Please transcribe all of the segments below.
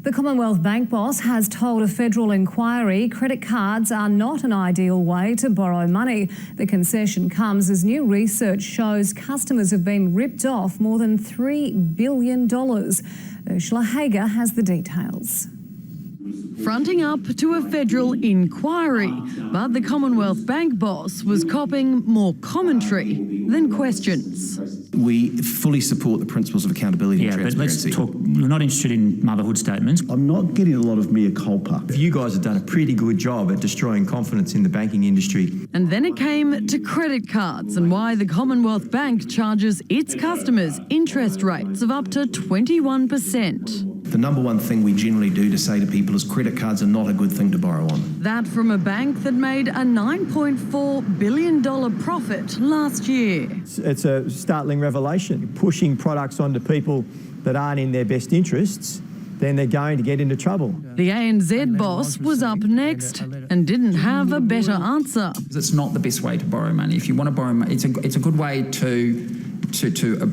The Commonwealth Bank boss has told a federal inquiry credit cards are not an ideal way to borrow money. The concession comes as new research shows customers have been ripped off more than $3 billion. Ursula Hager has the details. Fronting up to a federal inquiry, but the Commonwealth Bank boss was copping more commentary than questions. We fully support the principles of accountability and transparency. But let's talk, we're not interested in motherhood statements. I'm not getting a lot of mea culpa. You guys have done a pretty good job at destroying confidence in the banking industry. And then it came to credit cards and why the Commonwealth Bank charges its customers interest rates of up to 21%. The number one thing we generally do to say to people is credit cards are not a good thing to borrow on. That from a bank that made a $9.4 billion profit last year. It's a startling revelation. Pushing products onto people that aren't in their best interests, then they're going to get into trouble. The ANZ boss was up next and didn't have a better answer. It's not the best way to borrow money. If you want to borrow money, it's a good way to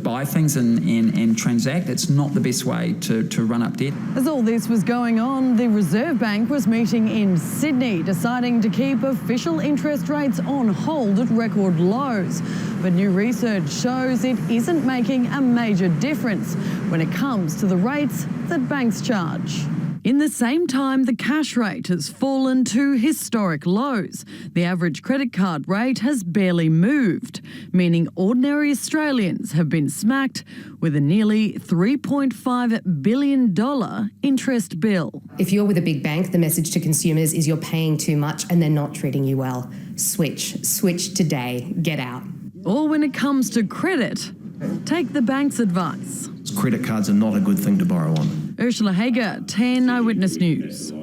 buy things and transact. It's not the best way to run up debt. As all this was going on, the Reserve Bank was meeting in Sydney, deciding to keep official interest rates on hold at record lows. But new research shows it isn't making a major difference when it comes to the rates that banks charge. In the same time, the cash rate has fallen to historic lows. The average credit card rate has barely moved, meaning ordinary Australians have been smacked with a nearly $3.5 billion interest bill. If you're with a big bank, the message to consumers is you're paying too much and they're not treating you well. Switch today, get out. Or when it comes to credit, take the bank's advice. Credit cards are not a good thing to borrow on. Ursula Hager, 10 Eyewitness News.